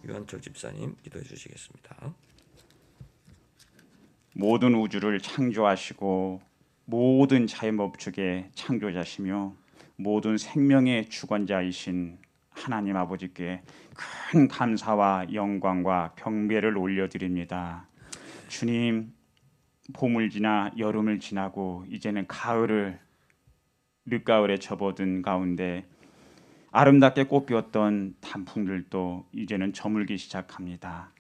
유한철 집사님 기도해 주시겠습니다. 모든 우주를 창조하시고 모든 자연법칙의 창조자시며 모든 생명의 주권자이신 하나님 아버지께 큰 감사와 영광과 경배를 올려드립니다. 주님, 봄을 지나 여름을 지나고 이제는 가을을 늦가을에 접어든 가운데 아름답게 꽃피웠던 단풍들도 이제는 저물기 시작합니다.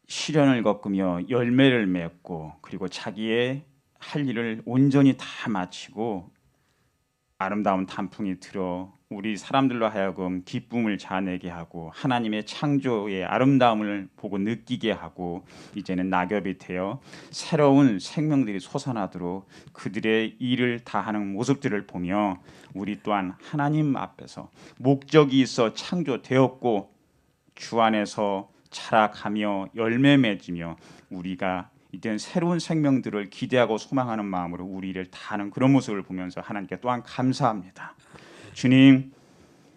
시련을 겪으며 열매를 맺고 그리고 자기의 할 일을 온전히 다 마치고 아름다운 단풍이 들어 우리 사람들로 하여금 기쁨을 자아내게 하고 하나님의 창조의 아름다움을 보고 느끼게 하고 이제는 낙엽이 되어 새로운 생명들이 솟아나도록 그들의 일을 다하는 모습들을 보며 우리 또한 하나님 앞에서 목적이 있어 창조되었고 주 안에서 자라가며 열매 맺으며 우리가 이제는 새로운 생명들을 기대하고 소망하는 마음으로 우리 일을 다하는 그런 모습을 보면서 하나님께 또한 감사합니다. 주님,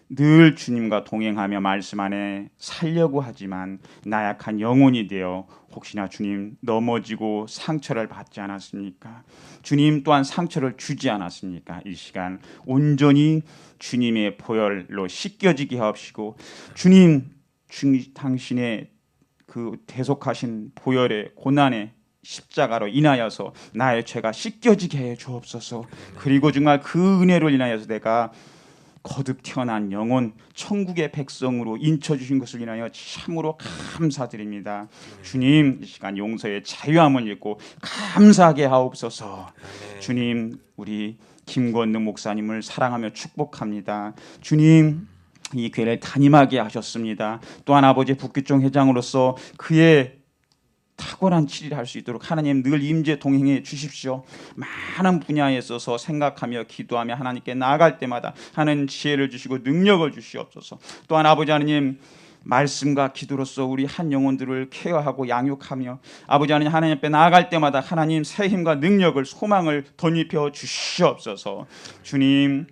늘 주님과 동행하며 말씀 안에 살려고 하지만 나약한 영혼이 되어 혹시나 주님 넘어지고 상처를 받지 않았습니까? 주님 또한 상처를 주지 않았습니까? 이 시간 온전히 주님의 보혈로 씻겨지게 하옵시고 주님 당신의 그 대속하신 보혈의 고난의 십자가로 인하여서 나의 죄가 씻겨지게 해 주옵소서. 그리고 정말 그 은혜로 인하여서 내가 거듭 태어난 영혼 천국의 백성으로 인쳐 주신 것을 인하여 참으로 감사드립니다. 주님, 이 시간 용서의 자유함을 입고 감사하게 하옵소서. 주님, 우리 김건능 목사님을 사랑하며 축복합니다. 주님, 이 교회를 담임하게 하셨습니다. 또한 아버지 북귀종 회장으로서 그의 탁월한 치리를 할 수 있도록 하나님 늘 임재 동행해 주십시오. 많은 분야에 있어서 생각하며 기도하며 하나님께 나아갈 때마다 하는 지혜를 주시고 능력을 주시옵소서. 또한 아버지 하나님 말씀과 기도로서 우리 한 영혼들을 케어하고 양육하며 아버지 하나님 하나님 앞에 나아갈 때마다 하나님 새 힘과 능력을 소망을 덧입혀 주시옵소서. 주님,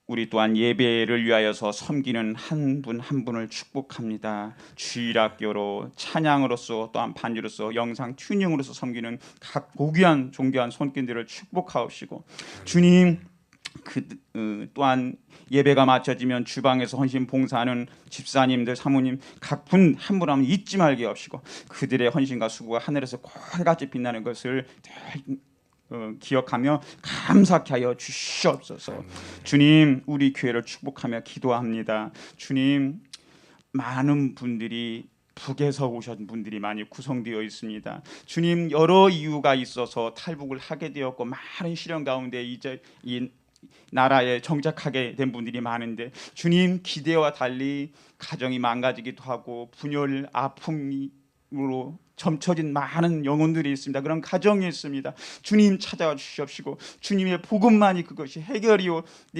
우리 또한 예배를 위하여서 섬기는 한 분 한 분을 축복합니다. 주일학교로 찬양으로서 또한 반주로서 영상 튜닝으로서 섬기는 각 고귀한 존귀한 손길들을 축복하옵시고 주님 또한 예배가 마쳐지면 주방에서 헌신 봉사하는 집사님들 사모님 각 분 한 분 한 분 잊지 말게 하옵시고 그들의 헌신과 수고가 하늘에서 콜같이 빛나는 것을 기억하며 감사케 하여 주시옵소서. 주님, 우리 교회를 축복하며 기도합니다. 주님, 많은 분들이 북에서 오신 분들이 많이 구성되어 있습니다. 주님, 여러 이유가 있어서 탈북을 하게 되었고 많은 시련 가운데 이제 이 나라에 정착하게 된 분들이 많은데 주님, 기대와 달리 가정이 망가지기도 하고 분열, 아픔으로 점쳐진 많은 영혼들이 있습니다. 그런 가정이 있습니다. 주님 찾아와 주시옵시고 주님의 복음만이 그것이 해결이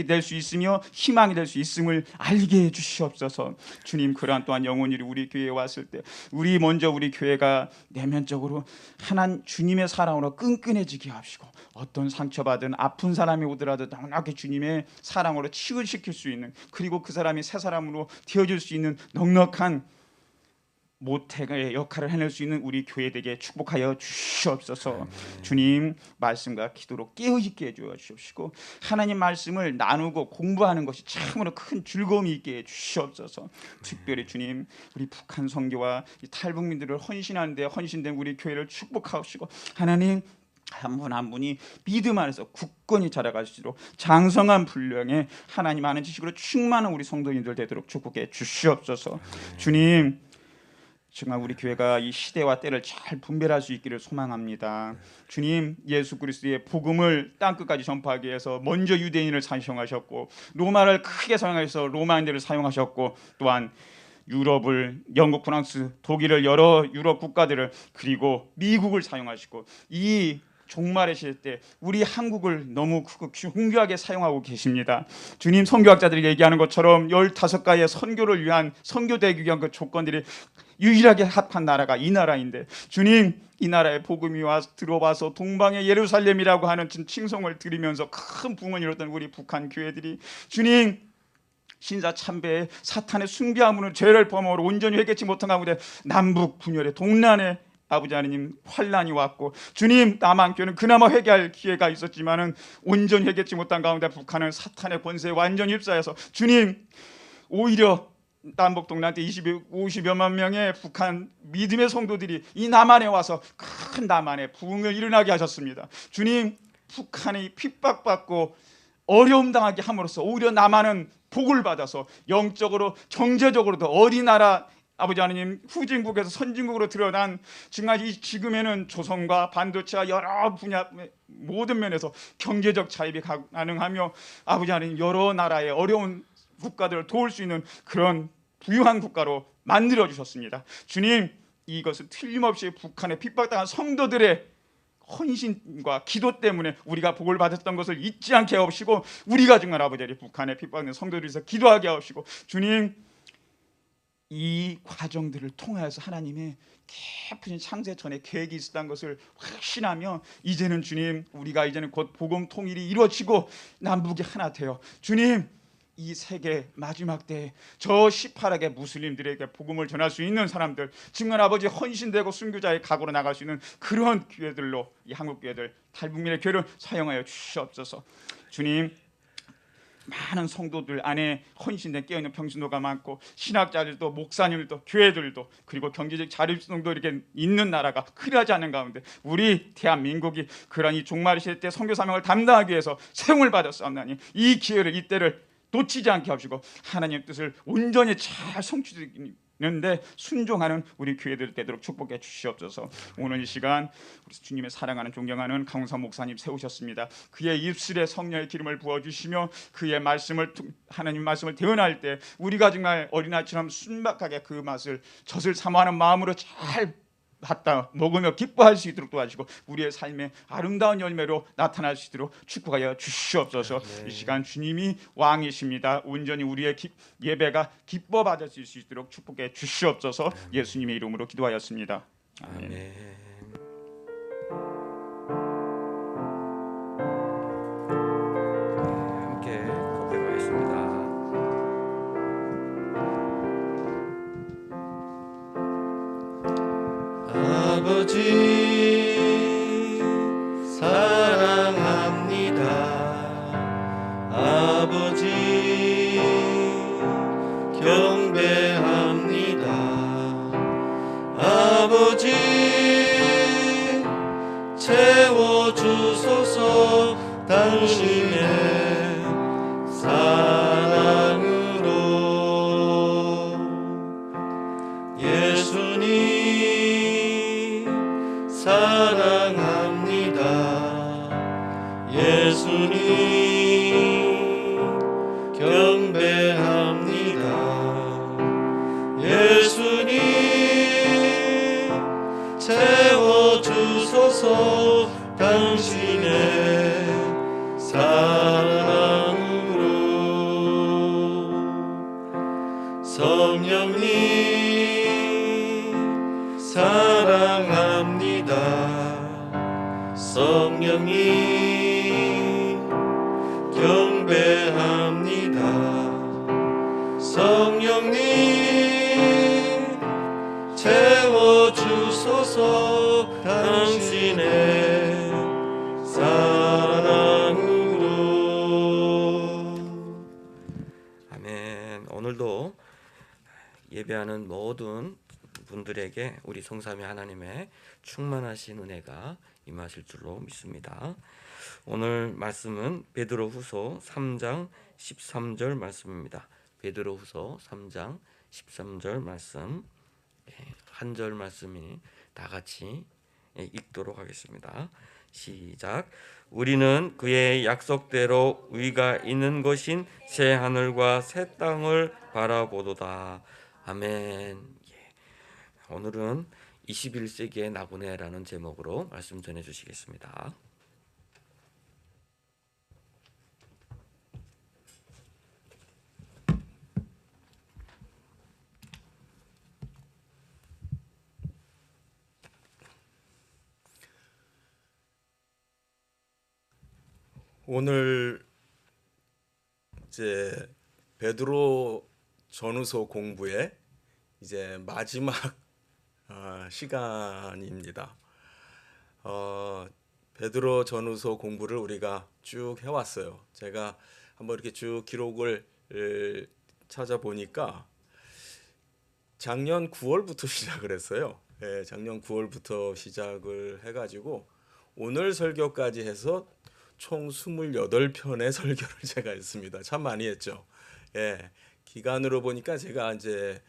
될 수 있으며 희망이 될 수 있음을 알게 해 주시옵소서. 주님, 그러한 또한 영혼들이 우리 교회에 왔을 때 우리 먼저 우리 교회가 내면적으로 하나님 주님의 사랑으로 끈끈해지게 하시고 어떤 상처받은 아픈 사람이 오더라도 넉넉히 주님의 사랑으로 치유시킬 수 있는 그리고 그 사람이 새 사람으로 되어질 수 있는 넉넉한 모태의 역할을 해낼 수 있는 우리 교회 되게 축복하여 주시옵소서. 주님, 말씀과 기도로 깨어있게 해주시옵시고 하나님 말씀을 나누고 공부하는 것이 참으로 큰 즐거움이 있게 해주시옵소서. 특별히 주님, 우리 북한 선교와 이 탈북민들을 헌신하는 데 헌신된 우리 교회를 축복하옵시고 하나님 한 분 한 분이 믿음 안에서 굳건히 자라갈수록 장성한 분량에 하나님 아는 지식으로 충만한 우리 성도님들 되도록 축복해 주시옵소서. 주님, 정말 우리 교회가 이 시대와 때를 잘 분별할 수 있기를 소망합니다. 주님, 예수 그리스도의 복음을 땅끝까지 전파하기 위해서 먼저 유대인을 사용하셨고 로마를 크게 사용해서 로마인들을 사용하셨고 또한 유럽을 영국, 프랑스, 독일을 여러 유럽 국가들을 그리고 미국을 사용하시고 이 종말의 시대 때 우리 한국을 너무 hungr하게 사용하고 계십니다. 주님, 선교학자들이 얘기하는 것처럼 15가지의 선교를 위한 선교되기 위한 그 조건들이 유일하게 합한 나라가 이 나라인데 주님, 이 나라에 복음이 들어와서 동방의 예루살렘이라고 하는 칭송을 드리면서 큰 붕을 이뤘던 우리 북한 교회들이 주님 신사참배에 사탄의 숭배함으로 죄를 범하므로 온전히 회개치 못한 가운데 남북 분열의 동란에 아버지 하나님 환란이 왔고, 주님 남한교회는 그나마 회개할 기회가 있었지만은 온전히 회개치 못한 가운데 북한은 사탄의 권세에 완전히 휩싸여서, 주님 오히려 남북 동란 때 50여만 명의 북한 믿음의 성도들이 이 남한에 와서 큰 남한의 부흥을 일어나게 하셨습니다. 주님, 북한이 핍박받고 어려움 당하게 함으로써 오히려 남한은 복을 받아서 영적으로 경제적으로도 어디 나라 아버지 하나님 후진국에서 선진국으로 드러난 정말 이 지금에는 조선과 반도체와 여러 분야 모든 면에서 경제적 자립이 가능하며 아버지 하나님 여러 나라의 어려운 국가들을 도울 수 있는 그런 부유한 국가로 만들어 주셨습니다. 주님, 이것은 틀림없이 북한의 핍박당한 성도들의 헌신과 기도 때문에 우리가 복을 받았던 것을 잊지 않게 하옵시고, 우리가 정말 아버지 하나님 북한의 핍박당한 성도들을 위해서 기도하게 하옵시고, 주님 이 과정들을 통하여서 하나님의 깊은 창세 전에 계획이 있었다는 것을 확신하며, 이제는 주님 우리가 이제는 곧 복음 통일이 이루어지고 남북이 하나 되어 주님 이 세계 마지막 때에 저 18억의 무슬림들에게 복음을 전할 수 있는 사람들, 정말 아버지 헌신되고 순교자의 각오로 나갈 수 있는 그런 교회들로 이 한국 교회들 탈북민의 교회를 사용하여 주시옵소서. 주님, 많은 성도들 안에 헌신된 깨어있는 평신도가 많고 신학자들도 목사님들도 교회들도 그리고 경제적 자립성도 이렇게 있는 나라가 흔하지 않은 가운데 우리 대한민국이 그러한 이 종말 시대 때 선교 사명을 담당하기 위해서 세움을 받았사옵나니 이 기회를 이때를 놓치지 않게 하시고 하나님의 뜻을 온전히 잘 성취되는데 순종하는 우리 교회들 되도록 축복해 주시옵소서. 오늘 이 시간 우리 주님의 사랑하는 존경하는 강성 목사님 세우셨습니다. 그의 입술에 성령의 기름을 부어주시며 그의 말씀을 하나님 말씀을 대언할 때 우리가 정말 어린아이처럼 순박하게 그 맛을 젖을 사모하는 마음으로 잘 받다 먹으며 기뻐할 수 있도록 도와주시고 우리의 삶의 아름다운 열매로 나타날 수 있도록 축복하여 주시옵소서. 이 시간 주님이 왕이십니다. 온전히 우리의 예배가 기뻐 받아질 수 있도록 축복해 주시옵소서. 예수님의 이름으로 기도하였습니다. 아멘. 함께 고백하겠습니다. 아버지 사랑합니다. 아버지 경배합니다. 아버지 채워주소서 당신의 사랑으로. 예수님 사랑합니다. 예수님 경배합니다. 예수님 채워주소서 당신의 사랑으로. 성령님 사랑합니다. 성령님 경배합니다. 성령님 채워주소서 당신의 사랑으로. 아멘. 오늘도 예배하는 모든 분들에게 우리 성삼위 하나님의 충만하신 은혜가 임하실 줄로 믿습니다. 오늘 말씀은 베드로후서 3장 13절 말씀입니다. 베드로후서 3장 13절 말씀, 한 절 말씀이 다 같이 읽도록 하겠습니다. 시작. 우리는 그의 약속대로 의가 있는 것인 새 하늘과 새 땅을 바라보도다. 아멘. 오늘은 21세기의 나그네라는 제목으로 말씀 전해 주시겠습니다. 오늘 이제 베드로 전후서 공부의 이제 마지막 시간입니다. 베드로 전후서 공부를 우리가 쭉 해왔어요. 제가 한번 이렇게 쭉 기록을 찾아보니까 작년 9월부터 시작을 했어요. 예, 작년 9월부터 시작을 해가지고 오늘 설교까지 해서 총 28편의 설교를 제가 했습니다. 참 많이 했죠. 예, 기간으로 보니까 제가 이제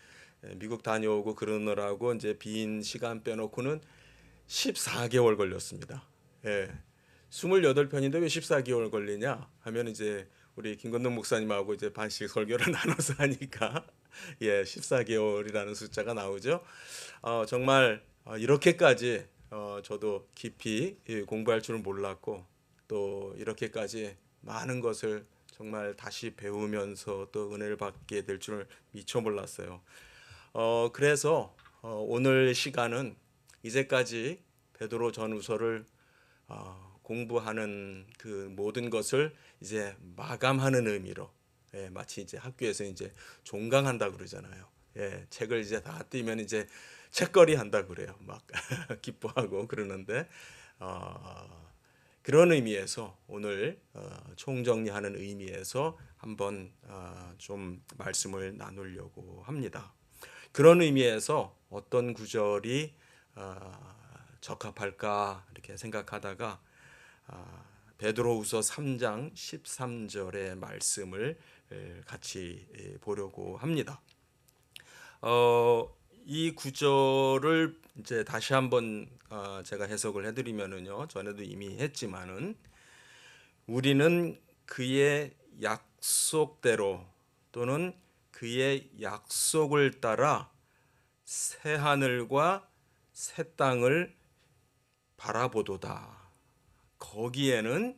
미국 다녀오고 그러느라고 이제 빈 시간 빼놓고는 14개월 걸렸습니다. 예, 28편인데 왜 14개월 걸리냐 하면 이제 우리 김건동 목사님하고 이제 반씩 설교를 나눠서 하니까 예, 14개월이라는 숫자가 나오죠. 정말 이렇게까지 저도 깊이 공부할 줄은 몰랐고 또 이렇게까지 많은 것을 정말 다시 배우면서 또 은혜를 받게 될 줄을 미처 몰랐어요. 그래서 오늘 시간은 이제까지 베드로 전후서를 공부하는 그 모든 것을 이제 마감하는 의미로, 예, 마치 이제 학교에서 이제 종강한다 그러잖아요. 예, 책을 이제 다 띄면 이제 책거리 한다 그래요. 막 기뻐하고 그러는데 그런 의미에서 오늘 총정리하는 의미에서 한번 좀 말씀을 나누려고 합니다. 그런 의미에서 어떤 구절이 적합할까 이렇게 생각하다가 베드로후서 3장 13절의 말씀을 같이 보려고 합니다. 이 구절을 이제 다시 한번 제가 해석을 해드리면은요, 전에도 이미 했지만은 우리는 그의 약속대로 또는 그의 약속을 따라 새 하늘과 새 땅을 바라보도다. 거기에는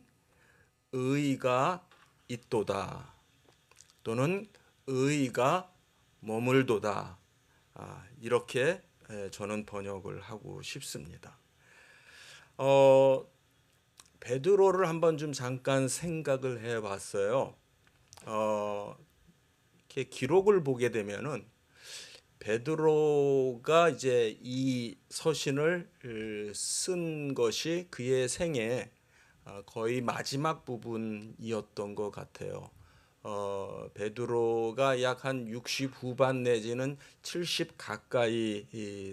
의가 있도다. 또는 의가 머물도다. 이렇게 저는 번역을 하고 싶습니다. 베드로를 한번 좀 잠깐 생각을 해봤어요. 이렇게 기록을 보게 되면은 베드로가 이제 이 서신을 쓴 것이 그의 생애 거의 마지막 부분이었던 것 같아요. 베드로가 약 한 60 후반 내지는 70 가까이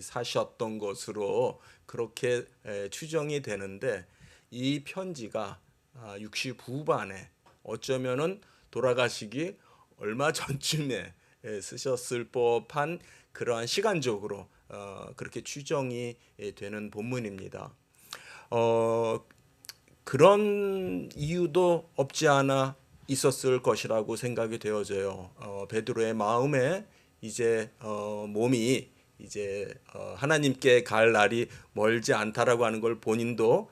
사셨던 것으로 그렇게 추정이 되는데 이 편지가 60 후반에 어쩌면은 돌아가시기 얼마 전쯤에 쓰셨을 법한 그러한 시간적으로 그렇게 추정이 되는 본문입니다. 그런 이유도 없지 않아 있었을 것이라고 생각이 되어져요. 베드로의 마음에 이제 몸이 이제 하나님께 갈 날이 멀지 않다라고 하는 걸 본인도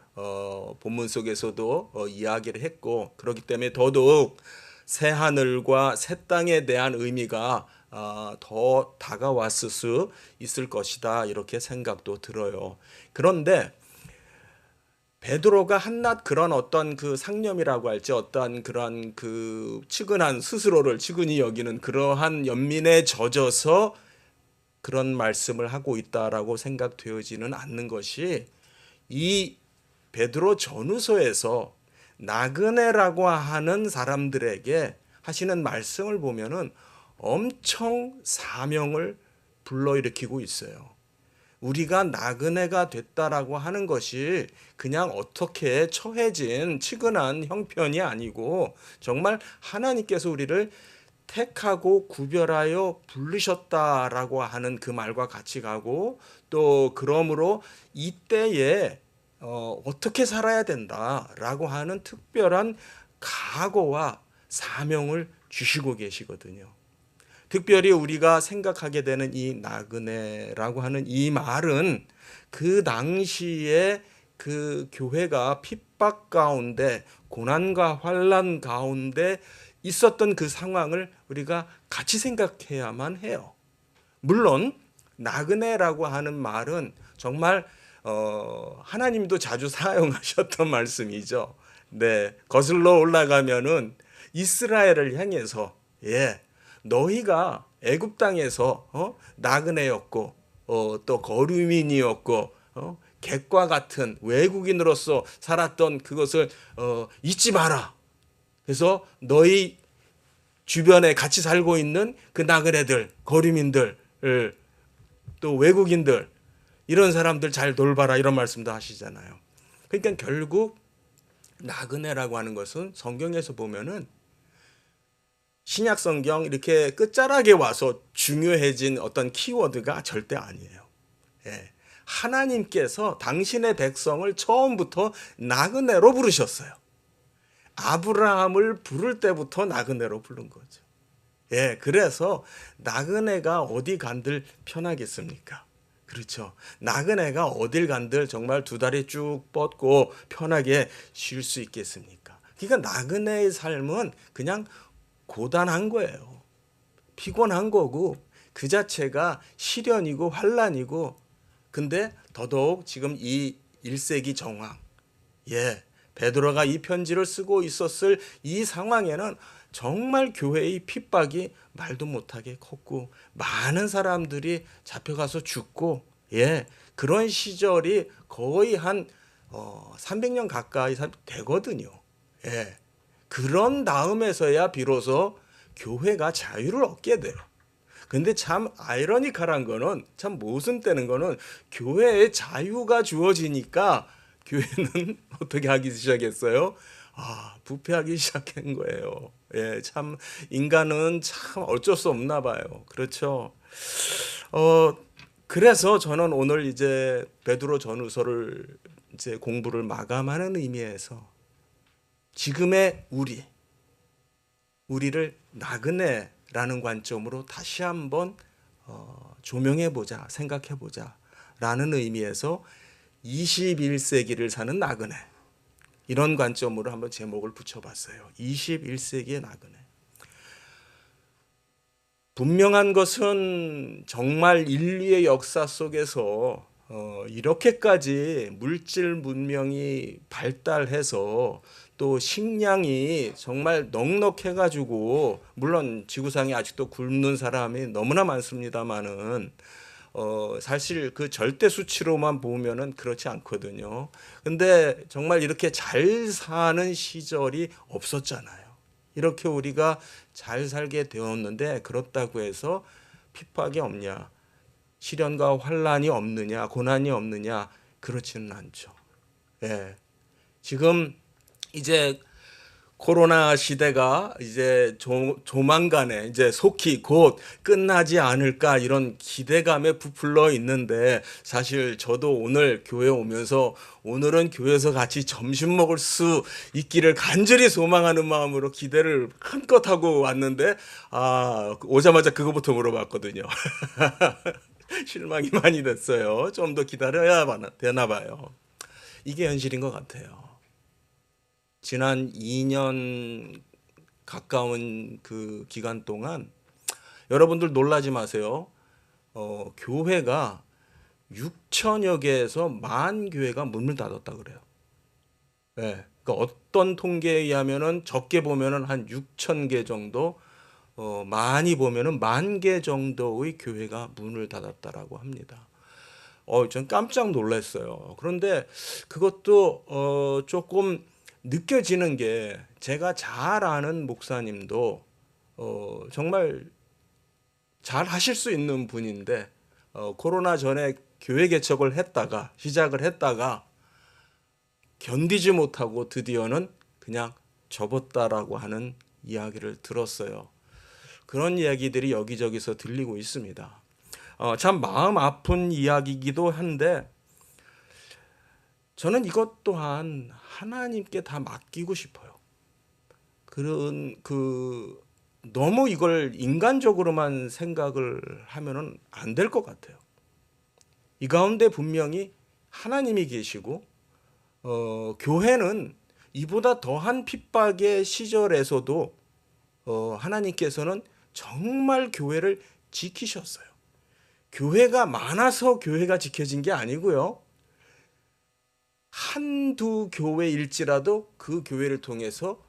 본문 속에서도 이야기를 했고, 그렇기 때문에 더더욱 새 하늘과 새 땅에 대한 의미가 더 다가왔을 수 있을 것이다, 이렇게 생각도 들어요. 그런데 베드로가 한낱 그런 어떤 그 상념이라고 할지 어떤 그런 그 측은한 스스로를 측은히 여기는 그러한 연민에 젖어서 그런 말씀을 하고 있다라고 생각되어지는 않는 것이 이 베드로 전후서에서 나그네라고 하는 사람들에게 하시는 말씀을 보면은 엄청 사명을 불러일으키고 있어요. 우리가 나그네가 됐다라고 하는 것이 그냥 어떻게 처해진 측은한 형편이 아니고 정말 하나님께서 우리를 택하고 구별하여 부르셨다라고 하는 그 말과 같이 가고, 또 그러므로 이때에 어떻게 살아야 된다라고 하는 특별한 각오와 사명을 주시고 계시거든요. 특별히 우리가 생각하게 되는 이 나그네라고 하는 이 말은 그 당시에 그 교회가 핍박 가운데 고난과 환난 가운데 있었던 그 상황을 우리가 같이 생각해야만 해요. 물론 나그네라고 하는 말은 정말 하나님도 자주 사용하셨던 말씀이죠. 네, 거슬러 올라가면은 이스라엘을 향해서 너희가 애굽 땅에서 나그네였고 또 거류민이었고 객과 같은 외국인으로서 살았던 그것을 잊지 마라. 그래서 너희 주변에 같이 살고 있는 그 나그네들, 거류민들, 또 외국인들 이런 사람들 잘 돌봐라 이런 말씀도 하시잖아요. 그러니까 결국 나그네라고 하는 것은 성경에서 보면은 신약 성경 이렇게 끝자락에 와서 중요해진 어떤 키워드가 절대 아니에요. 예. 하나님께서 당신의 백성을 처음부터 나그네로 부르셨어요. 아브라함을 부를 때부터 나그네로 부른 거죠. 예, 그래서 나그네가 어디 간들 편하겠습니까? 그렇죠. 나그네가 어딜 간들 정말 두 다리 쭉 뻗고 편하게 쉴 수 있겠습니까? 그러니까 나그네의 삶은 그냥 고단한 거예요. 피곤한 거고 그 자체가 시련이고 환난이고 근데 더더욱 지금 이 1세기 정황 베드로가 이 편지를 쓰고 있었을 이 상황에는 정말 교회의 핍박이 말도 못하게 컸고 많은 사람들이 잡혀가서 죽고 그런 시절이 거의 한 300년 가까이 되거든요. 그런 다음에서야 비로소 교회가 자유를 얻게 돼요. 근데 참 아이러니컬한 거는 참 모순되는 거는 교회에 자유가 주어지니까 교회는 어떻게 하기 시작했어요? 부패하기 시작한 거예요. 참 인간은 참 어쩔 수 없나 봐요. 그렇죠. 그래서 저는 오늘 이제 베드로 전후서를 이제 공부를 마감하는 의미에서 지금의 우리를 나그네라는 관점으로 다시 한번 조명해 보자, 생각해 보자 라는 의미에서 21세기를 사는 나그네 이런 관점으로 한번 제목을 붙여봤어요. 21세기의 나그네. 분명한 것은 정말 인류의 역사 속에서 이렇게까지 물질 문명이 발달해서 또 식량이 정말 넉넉해가지고 물론 지구상에 아직도 굶는 사람이 너무나 많습니다만은 사실 그 절대 수치로만 보면은 그렇지 않거든요. 근데 정말 이렇게 잘 사는 시절이 없었잖아요. 이렇게 우리가 잘 살게 되었는데 그렇다고 해서 핍박이 없냐, 시련과 환란이 없느냐, 고난이 없느냐 그렇지는 않죠. 지금 이제 코로나 시대가 이제 조만간에 이제 속히 곧 끝나지 않을까 이런 기대감에 부풀러 있는데 사실 저도 오늘 교회 오면서 오늘은 교회에서 같이 점심 먹을 수 있기를 간절히 소망하는 마음으로 기대를 한껏 하고 왔는데 오자마자 그거부터 물어봤거든요. 실망이 많이 됐어요. 좀 더 기다려야 되나 봐요. 이게 현실인 것 같아요. 지난 2년 가까운 그 기간 동안 여러분들 놀라지 마세요. 교회가 6천여 개에서 10,000 교회가 문을 닫았다 그래요. 그러니까 어떤 통계에 의하면은 적게 보면은 한 6,000개 정도, 많이 보면은 10,000개 정도의 교회가 문을 닫았다라고 합니다. 전 깜짝 놀랐어요. 그런데 그것도 조금 느껴지는 게 제가 잘 아는 목사님도 정말 잘 하실 수 있는 분인데 코로나 전에 교회 개척을 시작을 했다가 견디지 못하고 드디어는 그냥 접었다라고 하는 이야기를 들었어요. 그런 이야기들이 여기저기서 들리고 있습니다. 참 마음 아픈 이야기이기도 한데 저는 이것 또한 하나님께 다 맡기고 싶어요. 너무 이걸 인간적으로만 생각을 하면은 안 될 것 같아요. 이 가운데 분명히 하나님이 계시고, 교회는 이보다 더한 핍박의 시절에서도 하나님께서는 정말 교회를 지키셨어요. 교회가 많아서 교회가 지켜진 게 아니고요. 한두 교회일지라도 그 교회를 통해서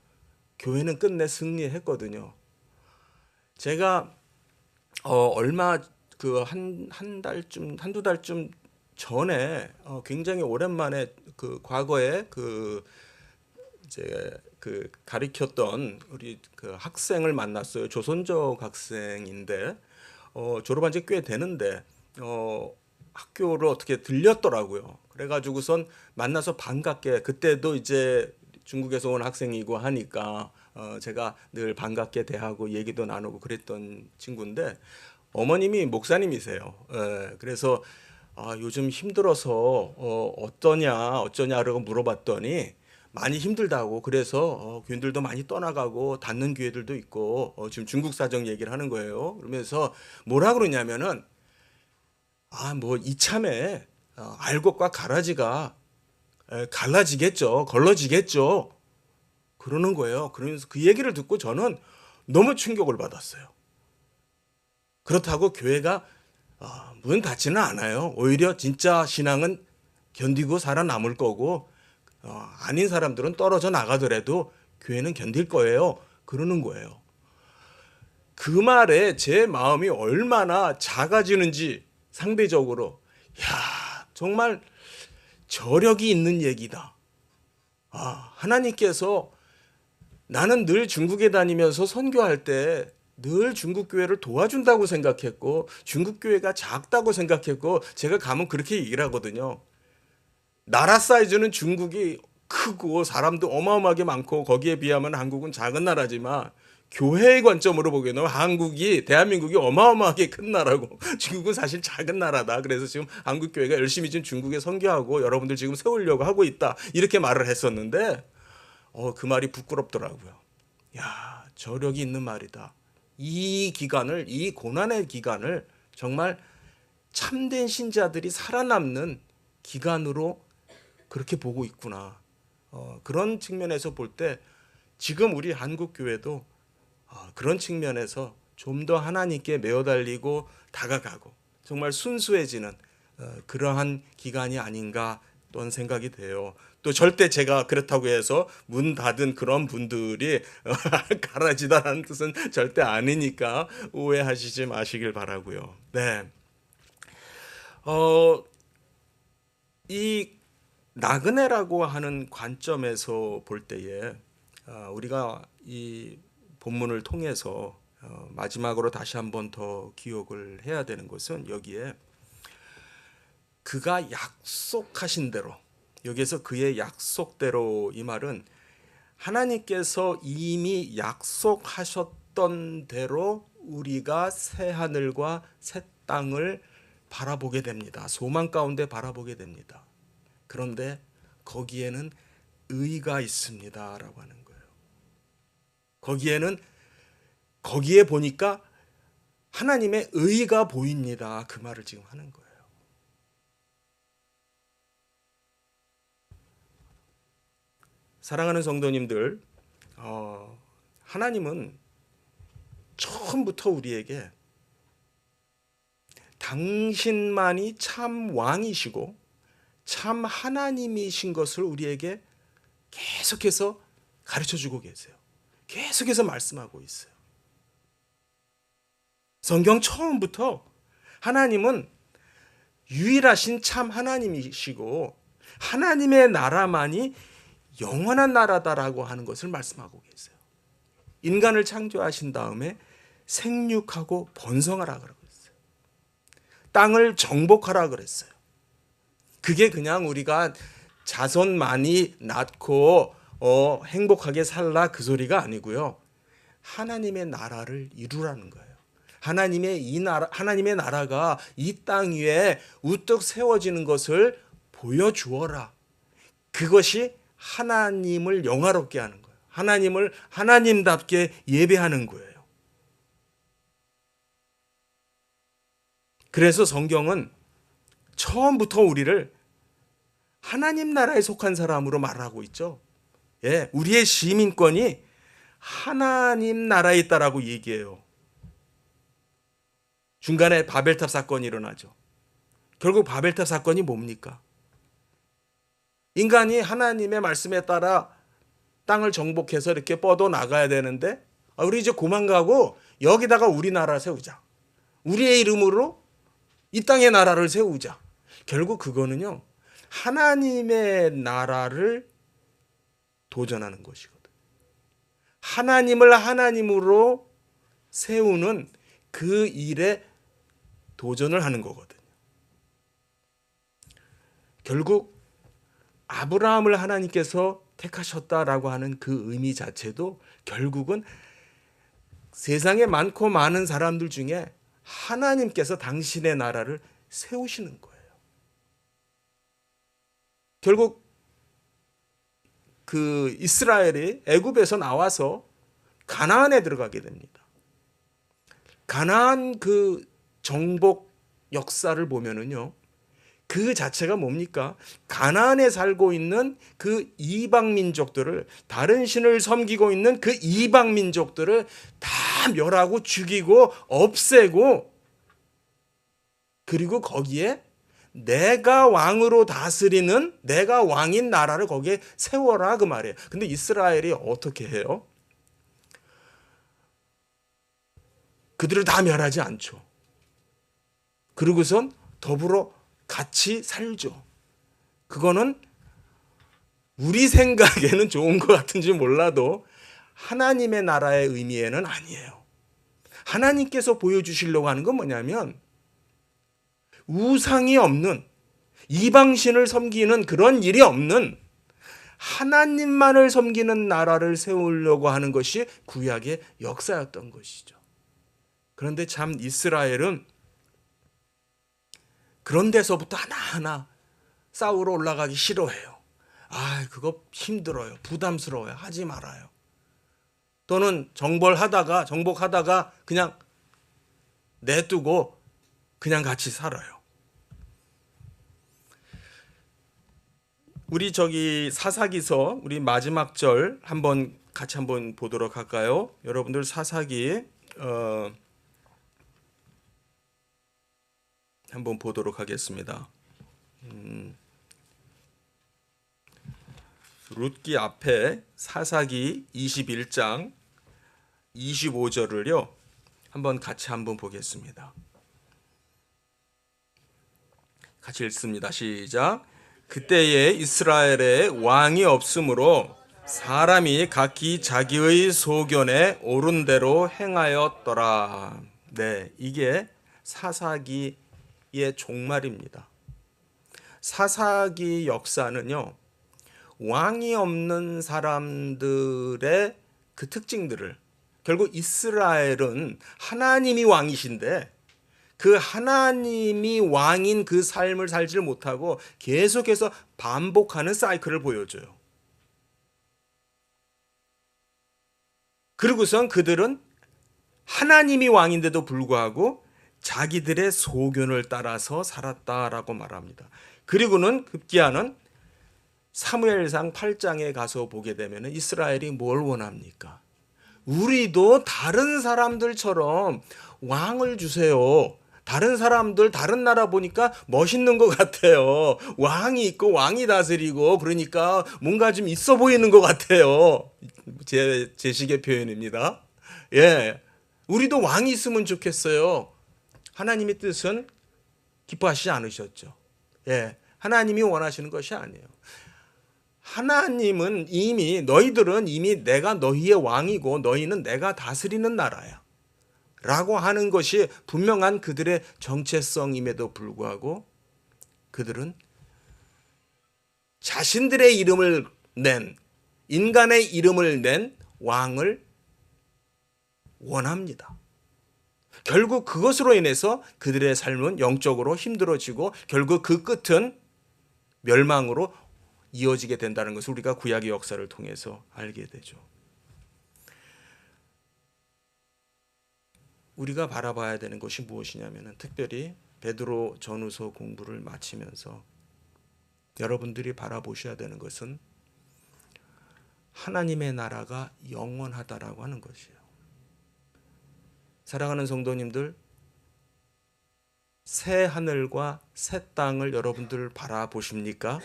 교회는 끝내 승리했거든요. 제가 얼마 그 한 달쯤 한두 달쯤 전에 굉장히 오랜만에 그 과거에 그 이제 그 가리켰던 우리 그 학생을 만났어요. 조선족 학생인데 졸업한 지 꽤 되는데 학교를 어떻게 들렸더라고요. 그래가지고선 만나서 반갑게, 그때도 이제 중국에서 온 학생이고 하니까 제가 늘 반갑게 대하고 얘기도 나누고 그랬던 친구인데, 어머님이 목사님이세요. 예, 그래서 요즘 힘들어서 어쩌냐라고 물어봤더니 많이 힘들다고, 그래서 교인들도 많이 떠나가고 닫는 교회들도 있고 지금 중국 사정 얘기를 하는 거예요. 그러면서 뭐라 그러냐면은 뭐 이참에 알곡과 가라지가 갈라지겠죠, 걸러지겠죠, 그러는 거예요. 그러면서 그 얘기를 듣고 저는 너무 충격을 받았어요. 그렇다고 교회가 문 닫지는 않아요. 오히려 진짜 신앙은 견디고 살아남을 거고 아닌 사람들은 떨어져 나가더라도 교회는 견딜 거예요, 그러는 거예요. 그 말에 제 마음이 얼마나 작아지는지 상대적으로, 야, 정말 저력이 있는 얘기다. 하나님께서, 나는 늘 중국에 다니면서 선교할 때 늘 중국 교회를 도와준다고 생각했고 중국 교회가 작다고 생각했고, 제가 가면 그렇게 얘기를 하거든요. 나라 사이즈는 중국이 크고 사람도 어마어마하게 많고 거기에 비하면 한국은 작은 나라지만 교회의 관점으로 보기에는 대한민국이 어마어마하게 큰 나라고 중국은 사실 작은 나라다. 그래서 지금 한국 교회가 열심히 지금 중국에 선교하고 여러분들 지금 세우려고 하고 있다, 이렇게 말을 했었는데 그 말이 부끄럽더라고요. 야, 저력이 있는 말이다. 이 고난의 기간을 정말 참된 신자들이 살아남는 기간으로 그렇게 보고 있구나. 그런 측면에서 볼 때 지금 우리 한국 교회도 그런 측면에서 좀 더 하나님께 매어달리고 다가가고 정말 순수해지는 그러한 기간이 아닌가 또한 생각이 돼요. 또 절대 제가 그렇다고 해서 문 닫은 그런 분들이 갈라지다라는 뜻은 절대 아니니까 오해하시지 마시길 바라고요. 네. 이 나그네라고 하는 관점에서 볼 때에 우리가 이 본문을 통해서 마지막으로 다시 한번 더 기억을 해야 되는 것은, 여기에 그가 약속하신 대로, 여기에서 그의 약속대로, 이 말은 하나님께서 이미 약속하셨던 대로 우리가 새 하늘과 새 땅을 바라보게 됩니다. 소망 가운데 바라보게 됩니다. 그런데 거기에는 의가 있습니다라고 하는 거예요. 거기에 보니까 하나님의 의가 보입니다, 그 말을 지금 하는 거예요. 사랑하는 성도님들, 하나님은 처음부터 우리에게 당신만이 참 왕이시고 참 하나님이신 것을 우리에게 계속해서 가르쳐주고 계세요. 계속해서 말씀하고 있어요. 성경 처음부터 하나님은 유일하신 참 하나님이시고 하나님의 나라만이 영원한 나라다라고 하는 것을 말씀하고 계세요. 인간을 창조하신 다음에 생육하고 번성하라 그러고 있어요. 땅을 정복하라 그랬어요. 그게 그냥 우리가 자손 많이 낳고 행복하게 살라 그 소리가 아니고요. 하나님의 나라를 이루라는 거예요. 하나님의 나라가 이 땅 위에 우뚝 세워지는 것을 보여주어라. 그것이 하나님을 영화롭게 하는 거예요. 하나님을 하나님답게 예배하는 거예요. 그래서 성경은 처음부터 우리를 하나님 나라에 속한 사람으로 말하고 있죠. 예, 우리의 시민권이 하나님 나라에 있다라고 얘기해요. 중간에 바벨탑 사건이 일어나죠. 결국 바벨탑 사건이 뭡니까? 인간이 하나님의 말씀에 따라 땅을 정복해서 이렇게 뻗어 나가야 되는데 우리 이제 고만 가고 여기다가 우리나라 세우자. 우리의 이름으로 이 땅의 나라를 세우자. 결국 그거는요, 하나님의 나라를 도전하는 것이거든. 하나님을 하나님으로 세우는 그 일에 도전을 하는 거거든요. 결국 아브라함을 하나님께서 택하셨다라고 하는 그 의미 자체도 결국은 세상에 많고 많은 사람들 중에 하나님께서 당신의 나라를 세우시는 거예요. 결국 그 이스라엘이 애굽에서 나와서 가나안에 들어가게 됩니다. 가나안 그 정복 역사를 보면은요, 그 자체가 뭡니까? 가나안에 살고 있는 그 이방 민족들을, 다른 신을 섬기고 있는 그 이방 민족들을 다 멸하고 죽이고 없애고, 그리고 거기에 내가 왕으로 다스리는, 내가 왕인 나라를 거기에 세워라 그 말이에요. 근데 이스라엘이 어떻게 해요? 그들을 다 멸하지 않죠. 그리고선 더불어 같이 살죠. 그거는 우리 생각에는 좋은 것 같은지 몰라도 하나님의 나라의 의미에는 아니에요. 하나님께서 보여주시려고 하는 건 뭐냐면, 우상이 없는, 이방신을 섬기는 그런 일이 없는 하나님만을 섬기는 나라를 세우려고 하는 것이 구약의 역사였던 것이죠. 그런데 참 이스라엘은 그런 데서부터 하나하나 싸우러 올라가기 싫어해요. 그거 힘들어요. 부담스러워요. 하지 말아요. 또는 정복하다가 그냥 내두고 그냥 같이 살아요. 우리 사사기서 우리 마지막 절 같이 한번 보도록 할까요? 여러분들 사사기 한번 보도록 하겠습니다. 룻기 앞에 사사기 21장 25절을요. 같이 한번 보겠습니다. 같이 읽습니다. 시작. 그때에 이스라엘에 왕이 없으므로 사람이 각기 자기의 소견에 옳은 대로 행하였더라. 네, 이게 사사기의 종말입니다. 사사기 역사는요, 왕이 없는 사람들의 그 특징들을, 결국 이스라엘은 하나님이 왕이신데 그 하나님이 왕인 그 삶을 살지를 못하고 계속해서 반복하는 사이클을 보여줘요. 그리고선 그들은 하나님이 왕인데도 불구하고 자기들의 소견을 따라서 살았다라고 말합니다. 그리고는 급기야는 사무엘상 8장에 가서 보게 되면 이스라엘이 뭘 원합니까? 우리도 다른 사람들처럼 왕을 주세요. 다른 사람들, 다른 나라 보니까 멋있는 것 같아요. 왕이 있고 왕이 다스리고 그러니까 뭔가 좀 있어 보이는 것 같아요. 제 식의 표현입니다. 예, 우리도 왕이 있으면 좋겠어요. 하나님의 뜻은 기뻐하시지 않으셨죠. 예, 하나님이 원하시는 것이 아니에요. 하나님은 너희들은 이미 내가 너희의 왕이고 너희는 내가 다스리는 나라야 라고 하는 것이 분명한 그들의 정체성임에도 불구하고 그들은 자신들의 이름을 낸, 인간의 이름을 낸 왕을 원합니다. 결국 그것으로 인해서 그들의 삶은 영적으로 힘들어지고 결국 그 끝은 멸망으로 이어지게 된다는 것을 우리가 구약의 역사를 통해서 알게 되죠. 우리가 바라봐야 되는 것이 무엇이냐면, 특별히 베드로 전후서 공부를 마치면서 여러분들이 바라보셔야 되는 것은 하나님의 나라가 영원하다라고 하는 것이에요. 사랑하는 성도님들, 새 하늘과 새 땅을 여러분들 바라보십니까?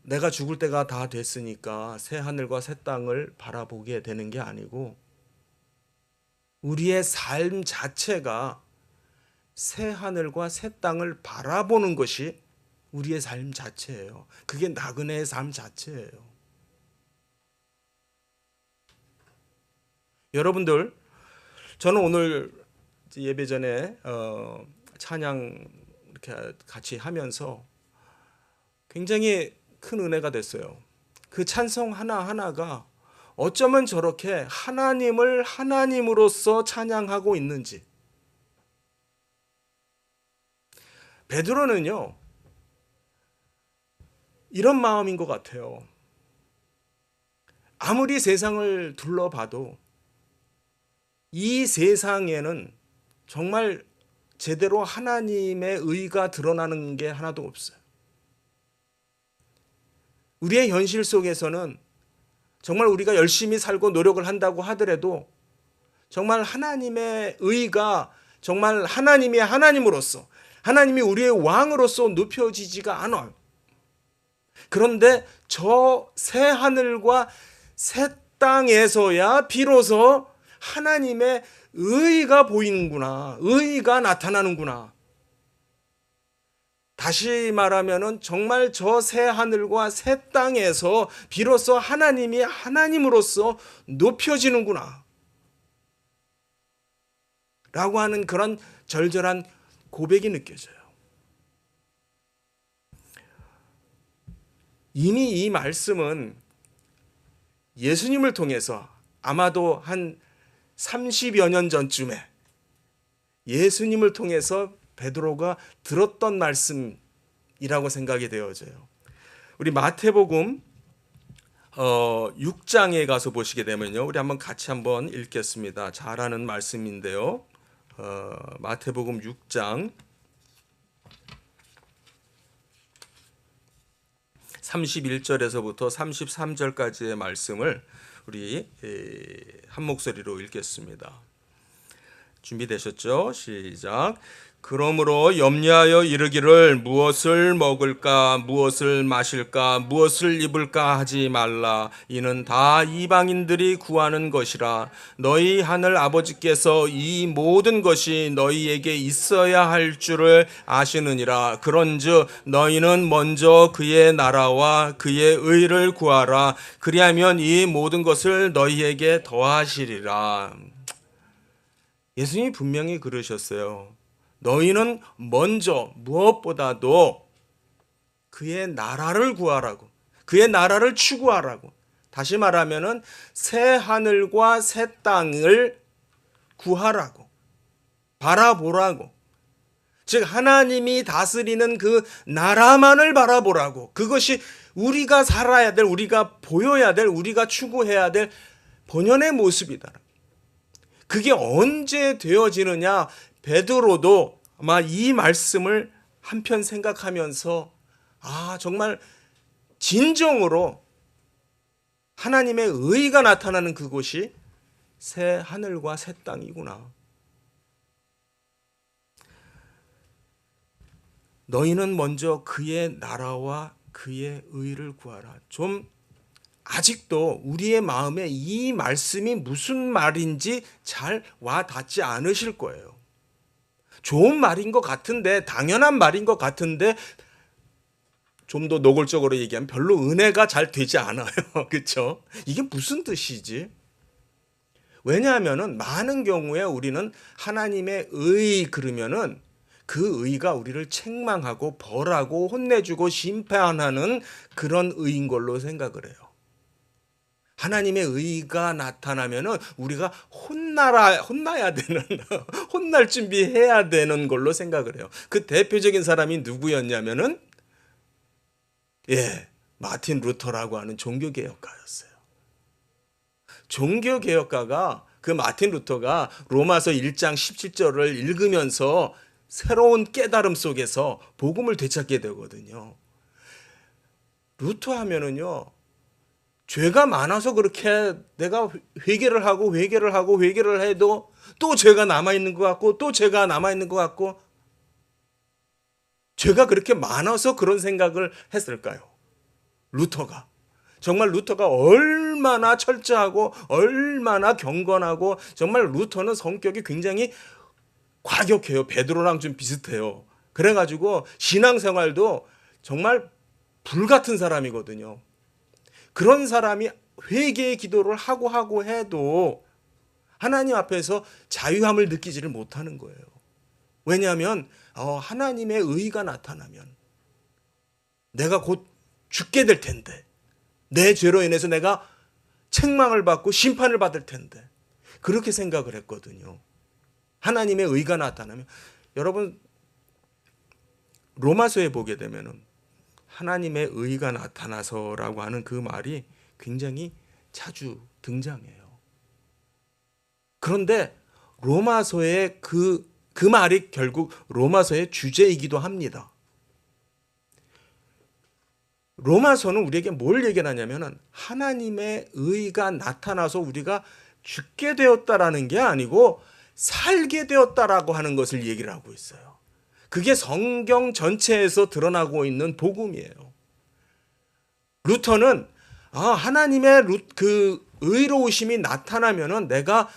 내가 죽을 때가 다 됐으니까 새 하늘과 새 땅을 바라보게 되는 게 아니고 우리의 삶 자체가 새 하늘과 새 땅을 바라보는 것이 우리의 삶 자체예요. 그게 나그네의 삶 자체예요. 여러분들, 저는 오늘 예배 전에 찬양 이렇게 같이 하면서 굉장히 큰 은혜가 됐어요. 그 찬송 하나하나가 어쩌면 저렇게 하나님을 하나님으로서 찬양하고 있는지. 베드로는요, 이런 마음인 것 같아요. 아무리 세상을 둘러봐도 이 세상에는 정말 제대로 하나님의 의가 드러나는 게 하나도 없어요. 우리의 현실 속에서는 정말 우리가 열심히 살고 노력을 한다고 하더라도 정말 하나님의 의가 정말 하나님이 하나님으로서, 하나님이 우리의 왕으로서 높여지지가 않아요. 그런데 저 새 하늘과 새 땅에서야 비로소 하나님의 의가 보이는구나, 의가 나타나는구나. 다시 말하면은 정말 저 새 하늘과 새 땅에서 비로소 하나님이 하나님으로서 높여지는구나 라고 하는 그런 절절한 고백이 느껴져요. 이미 이 말씀은 예수님을 통해서 아마도 한 30여 년 전쯤에 예수님을 통해서 베드로가 들었던 말씀이라고 생각이 되어져요. 우리 마태복음 6장에 가서 보시게 되면요, 우리 한번 같이 한번 읽겠습니다. 잘 아는 말씀인데요. 마태복음 6장 31절에서부터 33절까지의 말씀을 우리 한 목소리로 읽겠습니다. 준비되셨죠? 시작. 그러므로 염려하여 이르기를 무엇을 먹을까, 무엇을 마실까, 무엇을 입을까 하지 말라. 이는 다 이방인들이 구하는 것이라. 너희 하늘 아버지께서 이 모든 것이 너희에게 있어야 할 줄을 아시느니라. 그런즉 너희는 먼저 그의 나라와 그의 의를 구하라. 그리하면 이 모든 것을 너희에게 더하시리라. 예수님이 분명히 그러셨어요. 너희는 먼저 무엇보다도 그의 나라를 구하라고, 그의 나라를 추구하라고. 다시 말하면은 새 하늘과 새 땅을 구하라고, 바라보라고. 즉 하나님이 다스리는 그 나라만을 바라보라고. 그것이 우리가 살아야 될, 우리가 보여야 될, 우리가 추구해야 될 본연의 모습이다. 그게 언제 되어지느냐? 베드로도 아마 이 말씀을 한편 생각하면서 정말 진정으로 하나님의 의가 나타나는 그곳이 새 하늘과 새 땅이구나. 너희는 먼저 그의 나라와 그의 의를 구하라. 좀 아직도 우리의 마음에 이 말씀이 무슨 말인지 잘 와닿지 않으실 거예요. 좋은 말인 것 같은데, 당연한 말인 것 같은데, 좀 더 노골적으로 얘기하면 별로 은혜가 잘 되지 않아요. 그렇죠? 이게 무슨 뜻이지? 왜냐하면은 많은 경우에 우리는 하나님의 의 그러면은 그 의가 우리를 책망하고 벌하고 혼내주고 심판하는 그런 의인 걸로 생각을 해요. 하나님의 의가 나타나면은 우리가 혼나야 되는, 혼날 준비해야 되는 걸로 생각을 해요. 그 대표적인 사람이 누구였냐면은, 마틴 루터라고 하는 종교개혁가였어요. 종교개혁가가, 그 마틴 루터가 로마서 1장 17절을 읽으면서 새로운 깨달음 속에서 복음을 되찾게 되거든요. 루터 하면은요, 죄가 많아서 그렇게 내가 회개를 해도 또 죄가 남아있는 것 같고, 또 죄가 남아있는 것 같고, 죄가 그렇게 많아서 그런 생각을 했을까요? 루터가. 정말 루터가 얼마나 철저하고 얼마나 경건하고, 정말 루터는 성격이 굉장히 과격해요. 베드로랑 좀 비슷해요. 그래가지고 신앙생활도 정말 불같은 사람이거든요. 그런 사람이 회개의 기도를 하고 해도 하나님 앞에서 자유함을 느끼지를 못하는 거예요. 왜냐하면 하나님의 의가 나타나면 내가 곧 죽게 될 텐데, 내 죄로 인해서 내가 책망을 받고 심판을 받을 텐데, 그렇게 생각을 했거든요. 하나님의 의가 나타나면, 여러분 로마서에 보게 되면은 하나님의 의가 나타나서라고 하는 그 말이 굉장히 자주 등장해요. 그런데 로마서의 그 말이 결국 로마서의 주제이기도 합니다. 로마서는 우리에게 뭘 얘기하냐면은 하나님의 의가 나타나서 우리가 죽게 되었다라는 게 아니고 살게 되었다라고 하는 것을 얘기를 하고 있어요. 그게 성경 전체에서 드러나고 있는 복음이에요. 루터는 하나님의 그 의로우심이 나타나면은 내가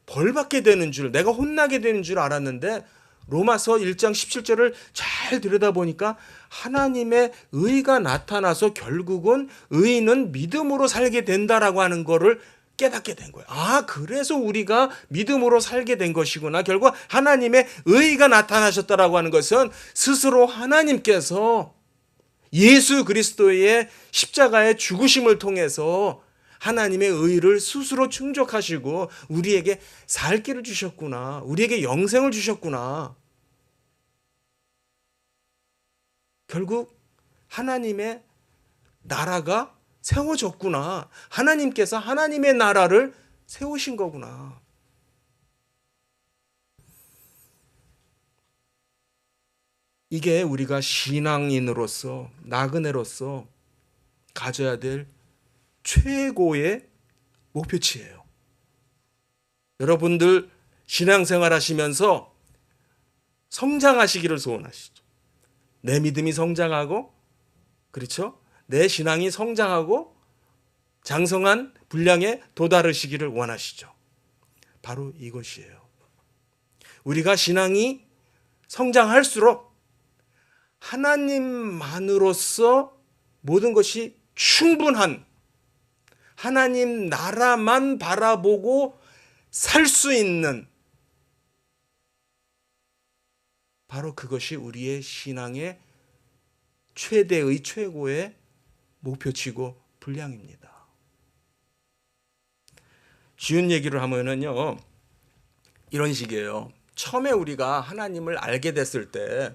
벌받게 되는 줄, 내가 혼나게 되는 줄 알았는데, 로마서 1장 17절을 잘 들여다보니까 하나님의 의가 나타나서 결국은 의인은 믿음으로 살게 된다라고 하는 거를 깨닫게 된 거예요. 그래서 우리가 믿음으로 살게 된 것이구나. 결국 하나님의 의가 나타나셨다라고 하는 것은 스스로 하나님께서 예수 그리스도의 십자가의 죽으심을 통해서 하나님의 의를 스스로 충족하시고 우리에게 살 길을 주셨구나. 우리에게 영생을 주셨구나. 결국 하나님의 나라가 세워졌구나. 하나님께서 하나님의 나라를 세우신 거구나. 이게 우리가 신앙인으로서, 나그네로서 가져야 될 최고의 목표치예요. 여러분들 신앙생활 하시면서 성장하시기를 소원하시죠. 내 믿음이 성장하고, 그렇죠? 내 신앙이 성장하고 장성한 분량에 도달하시기를 원하시죠. 바로 이것이에요. 우리가 신앙이 성장할수록 하나님만으로서 모든 것이 충분한, 하나님 나라만 바라보고 살 수 있는, 바로 그것이 우리의 신앙의 최대의 최고의 목표치고 분량입니다. 쉬운 얘기를 하면은요, 이런 식이에요. 처음에 우리가 하나님을 알게 됐을 때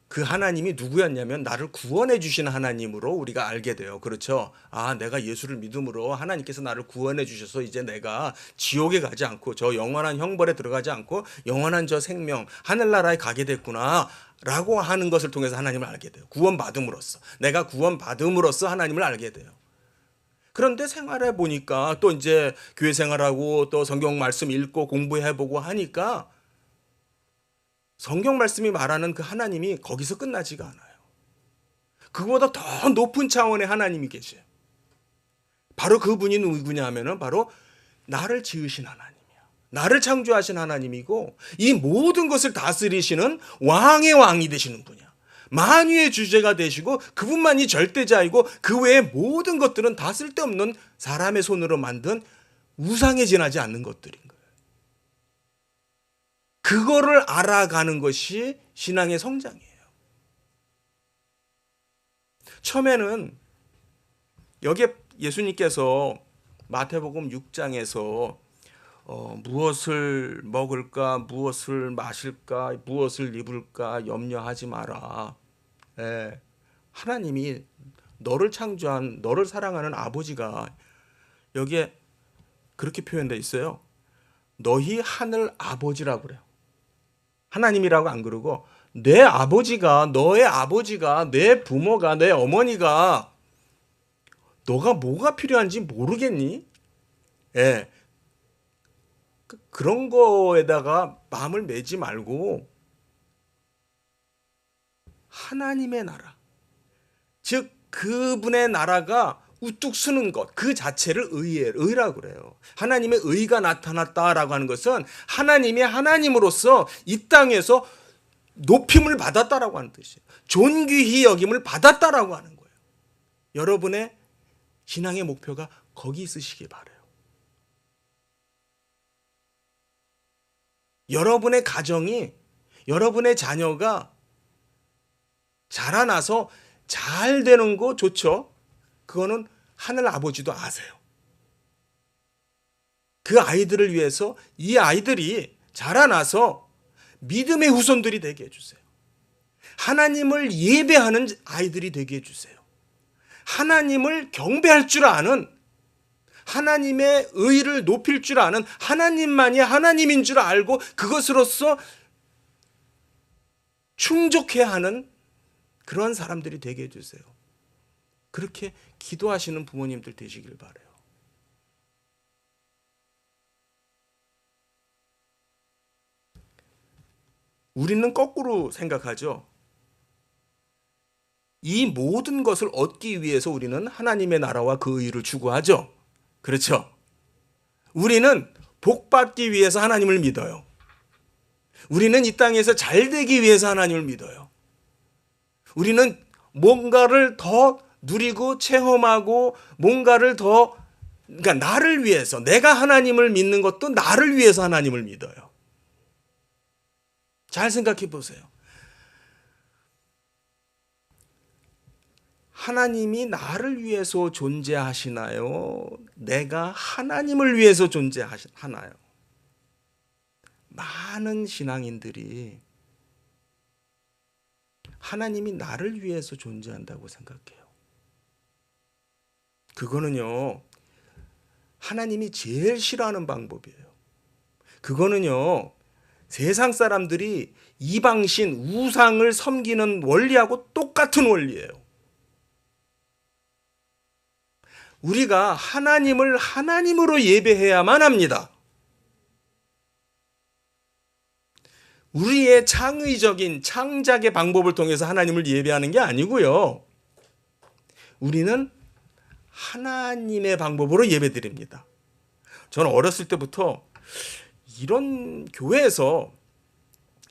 그 하나님이 누구였냐면 나를 구원해 주신 하나님으로 우리가 알게 돼요. 그렇죠? 내가 예수를 믿음으로 하나님께서 나를 구원해 주셔서 이제 내가 지옥에 가지 않고 저 영원한 형벌에 들어가지 않고 영원한 저 생명, 하늘나라에 가게 됐구나 라고 하는 것을 통해서 하나님을 알게 돼요. 구원받음으로써, 내가 구원받음으로써 하나님을 알게 돼요. 그런데 생활해 보니까 또 이제 교회 생활하고 또 성경 말씀 읽고 공부해 보고 하니까 성경 말씀이 말하는 그 하나님이 거기서 끝나지가 않아요. 그거보다 더 높은 차원의 하나님이 계세요. 바로 그분이 누구냐 하면은 바로 나를 지으신 하나님이야. 나를 창조하신 하나님이고 이 모든 것을 다스리시는 왕의 왕이 되시는 분이야. 만유의 주제가 되시고 그분만이 절대자이고 그 외의 모든 것들은 다 쓸데없는 사람의 손으로 만든 우상에 지나지 않는 것들인 거예요. 그거를 알아가는 것이 신앙의 성장이에요. 처음에는 여기에 예수님께서 마태복음 6장에서 무엇을 먹을까, 무엇을 마실까, 무엇을 입을까 염려하지 마라. 하나님이 너를 창조한, 너를 사랑하는 아버지가 여기에 그렇게 표현되어 있어요. 너희 하늘 아버지라고 그래요. 하나님이라고 안 그러고 내 아버지가, 너의 아버지가, 내 부모가, 내 어머니가 너가 뭐가 필요한지 모르겠니? 그런 거에다가 마음을 매지 말고 하나님의 나라, 즉 그분의 나라가 우뚝 서는 것 그 자체를 의라고 그래요. 하나님의 의가 나타났다라고 하는 것은 하나님이 하나님으로서 이 땅에서 높임을 받았다라고 하는 뜻이에요. 존귀히 여김을 받았다라고 하는 거예요. 여러분의 신앙의 목표가 거기 있으시기 바라요. 여러분의 가정이, 여러분의 자녀가 자라나서 잘 되는 거 좋죠. 그거는 하늘 아버지도 아세요. 그 아이들을 위해서 이 아이들이 자라나서 믿음의 후손들이 되게 해주세요. 하나님을 예배하는 아이들이 되게 해주세요. 하나님을 경배할 줄 아는, 하나님의 의를 높일 줄 아는, 하나님만이 하나님인 줄 알고 그것으로서 충족해야 하는 그런 사람들이 되게 해주세요. 그렇게 기도하시는 부모님들 되시길 바라요. 우리는 거꾸로 생각하죠. 이 모든 것을 얻기 위해서 우리는 하나님의 나라와 그 의를 추구하죠. 그렇죠? 우리는 복받기 위해서 하나님을 믿어요. 우리는 이 땅에서 잘 되기 위해서 하나님을 믿어요. 우리는 뭔가를 더 누리고 체험하고 뭔가를 더, 그러니까 나를 위해서, 내가 하나님을 믿는 것도 나를 위해서 하나님을 믿어요. 잘 생각해 보세요. 하나님이 나를 위해서 존재하시나요? 내가 하나님을 위해서 존재하나요? 많은 신앙인들이 하나님이 나를 위해서 존재한다고 생각해요. 그거는요, 하나님이 제일 싫어하는 방법이에요. 그거는요, 세상 사람들이 이방신, 우상을 섬기는 원리하고 똑같은 원리예요. 우리가 하나님을 하나님으로 예배해야만 합니다. 우리의 창의적인 창작의 방법을 통해서 하나님을 예배하는 게 아니고요. 우리는 하나님의 방법으로 예배드립니다. 저는 어렸을 때부터 이런 교회에서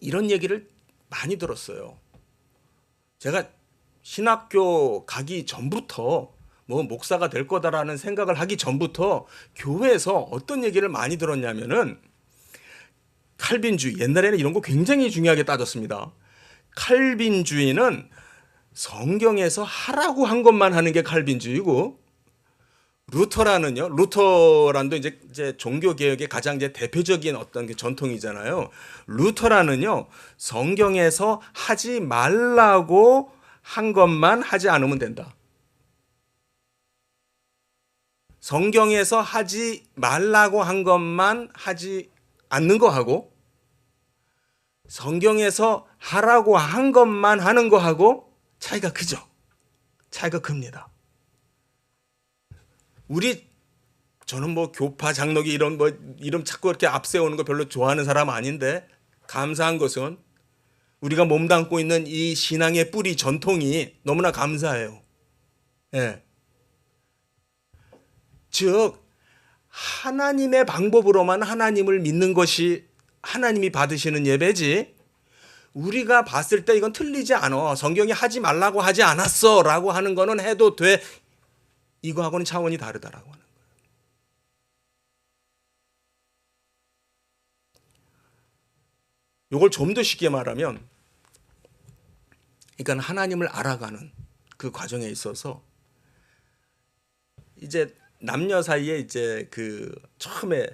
이런 얘기를 많이 들었어요. 제가 신학교 가기 전부터 뭐 목사가 될 거다라는 생각을 하기 전부터 교회에서 어떤 얘기를 많이 들었냐면은 칼빈주의, 옛날에는 이런 거 굉장히 중요하게 따졌습니다. 칼빈주의는 성경에서 하라고 한 것만 하는 게 칼빈주의고, 루터란도 이제 종교 개혁의 가장 이제 대표적인 어떤 그 전통이잖아요. 루터란은요, 성경에서 하지 말라고 한 것만 하지 않으면 된다. 성경에서 하지 말라고 한 것만 하지 않는 거하고, 성경에서 하라고 한 것만 하는 거하고 차이가 크죠. 차이가 큽니다. 저는 뭐 교파, 장로기 이런 뭐 이름 자꾸 이렇게 앞세우는 거 별로 좋아하는 사람 아닌데, 감사한 것은 우리가 몸담고 있는 이 신앙의 뿌리 전통이 너무나 감사해요. 예. 즉 하나님의 방법으로만 하나님을 믿는 것이 하나님이 받으시는 예배지, 우리가 봤을 때 이건 틀리지 않아, 성경이 하지 말라고 하지 않았어 라고 하는 거는 해도 돼, 이거하고는 차원이 다르다라고 하는 거예요. 이걸 좀 더 쉽게 말하면, 그러니까 하나님을 알아가는 그 과정에 있어서 이제 남녀 사이에 이제 그 처음에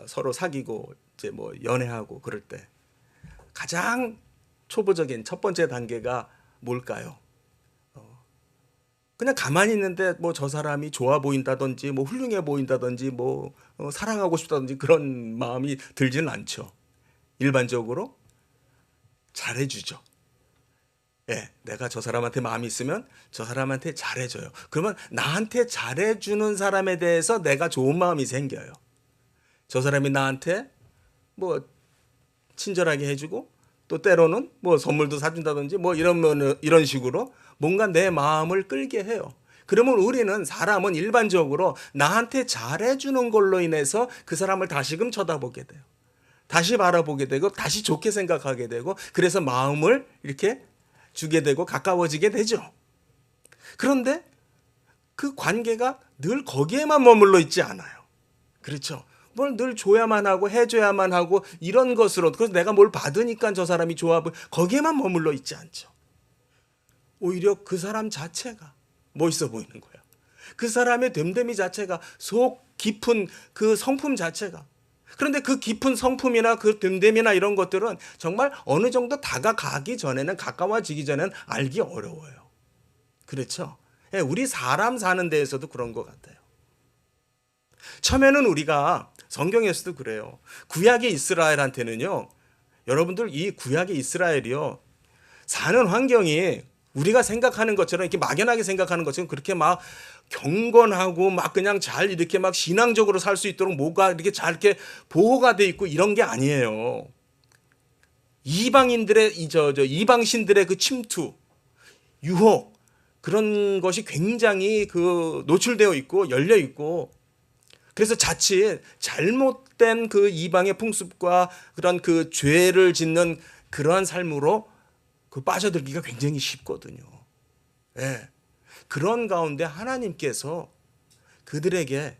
서로 사귀고 이제 뭐 연애하고 그럴 때 가장 초보적인 첫 번째 단계가 뭘까요? 그냥 가만히 있는데 뭐 저 사람이 좋아 보인다든지 뭐 훌륭해 보인다든지 뭐 사랑하고 싶다든지 그런 마음이 들지는 않죠. 일반적으로 잘해주죠. 예, 내가 저 사람한테 마음이 있으면 저 사람한테 잘해줘요. 그러면 나한테 잘해주는 사람에 대해서 내가 좋은 마음이 생겨요. 저 사람이 나한테 뭐 친절하게 해주고 또 때로는 뭐 선물도 사준다든지 뭐 이런 식으로 뭔가 내 마음을 끌게 해요. 그러면 우리는 사람은 일반적으로 나한테 잘해주는 걸로 인해서 그 사람을 다시금 쳐다보게 돼요. 다시 바라보게 되고 다시 좋게 생각하게 되고 그래서 마음을 이렇게 주게 되고 가까워지게 되죠. 그런데 그 관계가 늘 거기에만 머물러 있지 않아요. 그렇죠. 뭘 늘 줘야만 하고 해줘야만 하고 이런 것으로 그래서 내가 뭘 받으니까 저 사람이 좋아 보여 거기에만 머물러 있지 않죠. 오히려 그 사람 자체가 멋있어 보이는 거야. 그 사람의 됨됨이 자체가 속 깊은 그 성품 자체가 그런데 그 깊은 성품이나 그 됨됨이나 이런 것들은 정말 어느 정도 다가가기 전에는 가까워지기 전에는 알기 어려워요. 그렇죠? 예, 우리 사람 사는 데에서도 그런 것 같아요. 처음에는 우리가 성경에서도 그래요. 구약의 이스라엘한테는요. 여러분들 이 구약의 이스라엘이요. 사는 환경이 우리가 생각하는 것처럼 이렇게 막연하게 생각하는 것처럼 그렇게 막 경건하고 막 그냥 잘 이렇게 막 신앙적으로 살 수 있도록 뭐가 이렇게 잘 이렇게 보호가 돼 있고 이런 게 아니에요. 이방인들의 이방신들의 그 침투, 유혹 그런 것이 굉장히 그 노출되어 있고 열려 있고 그래서 자칫 잘못된 그 이방의 풍습과 그런 그 죄를 짓는 그러한 삶으로 그 빠져들기가 굉장히 쉽거든요. 예. 그런 가운데 하나님께서 그들에게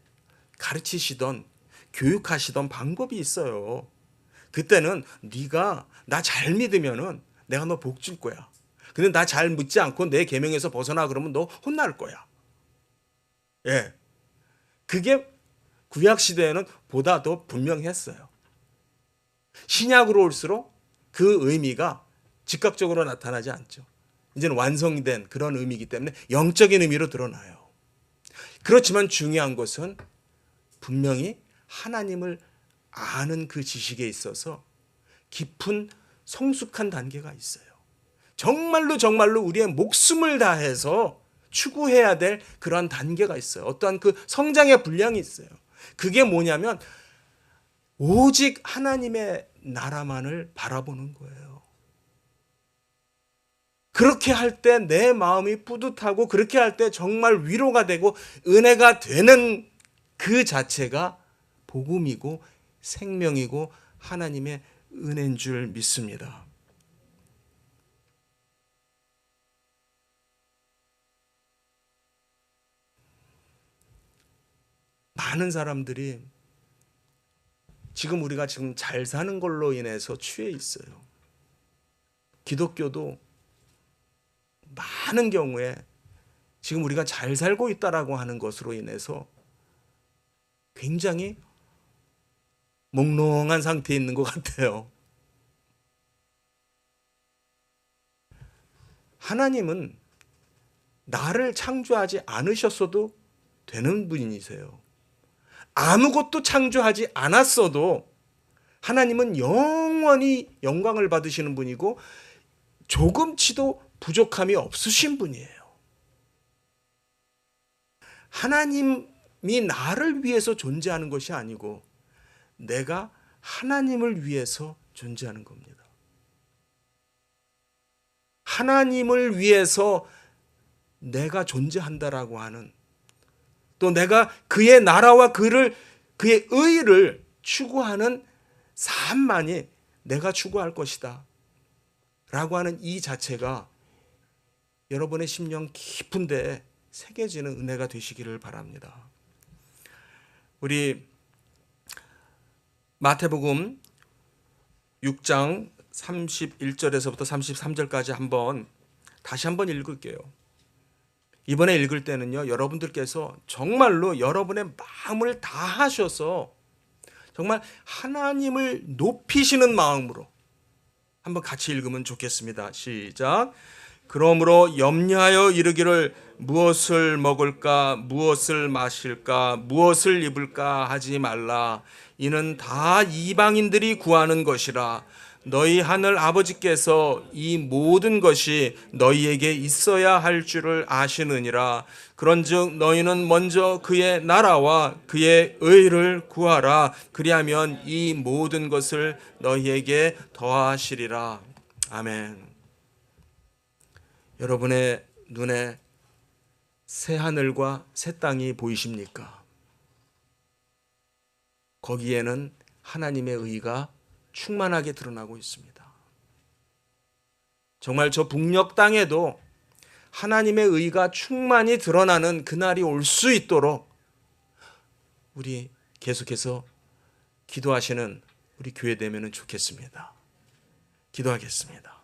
가르치시던 교육하시던 방법이 있어요. 그때는 네가 나 잘 믿으면은 내가 너 복 줄 거야. 근데 나 잘 믿지 않고 내 계명에서 벗어나 그러면 너 혼날 거야. 예. 그게 구약 시대에는 보다 더 분명했어요. 신약으로 올수록 그 의미가 즉각적으로 나타나지 않죠. 이제는 완성된 그런 의미이기 때문에 영적인 의미로 드러나요. 그렇지만 중요한 것은 분명히 하나님을 아는 그 지식에 있어서 깊은 성숙한 단계가 있어요. 정말로 우리의 목숨을 다해서 추구해야 될 그러한 단계가 있어요. 어떠한 그 성장의 분량이 있어요. 그게 뭐냐면 오직 하나님의 나라만을 바라보는 거예요. 그렇게 할 때 내 마음이 뿌듯하고 그렇게 할 때 정말 위로가 되고 은혜가 되는 그 자체가 복음이고 생명이고 하나님의 은혜인 줄 믿습니다. 많은 사람들이 우리가 지금 잘 사는 걸로 인해서 취해 있어요. 기독교도 많은 경우에 지금 우리가 잘 살고 있다라고 하는 것으로 인해서 굉장히 몽롱한 상태에 있는 것 같아요. 하나님은 나를 창조하지 않으셨어도 되는 분이세요. 아무것도 창조하지 않았어도 하나님은 영원히 영광을 받으시는 분이고 조금치도 부족함이 없으신 분이에요. 하나님이 나를 위해서 존재하는 것이 아니고 내가 하나님을 위해서 존재하는 겁니다. 하나님을 위해서 내가 존재한다라고 하는 또 내가 그의 나라와 그의 의를 추구하는 삶만이 내가 추구할 것이다 라고 하는 이 자체가 여러분의 심령 깊은 데에 새겨지는 은혜가 되시기를 바랍니다. 우리 마태복음 6장 31절에서부터 33절까지 다시 한번 읽을게요. 이번에 읽을 때는요, 여러분들께서 정말로 여러분의 마음을 다하셔서 정말 하나님을 높이시는 마음으로 한번 같이 읽으면 좋겠습니다. 시작. 그러므로 염려하여 이르기를 무엇을 먹을까, 무엇을 마실까, 무엇을 입을까 하지 말라. 이는 다 이방인들이 구하는 것이라. 너희 하늘 아버지께서 이 모든 것이 너희에게 있어야 할 줄을 아시느니라. 그런즉 너희는 먼저 그의 나라와 그의 의를 구하라. 그리하면 이 모든 것을 너희에게 더하시리라. 아멘. 여러분의 눈에 새 하늘과 새 땅이 보이십니까? 거기에는 하나님의 의가 충만하게 드러나고 있습니다. 정말 저 북녘 땅에도 하나님의 의가 충만히 드러나는 그날이 올 수 있도록 우리 계속해서 기도하시는 우리 교회 되면 좋겠습니다. 기도하겠습니다.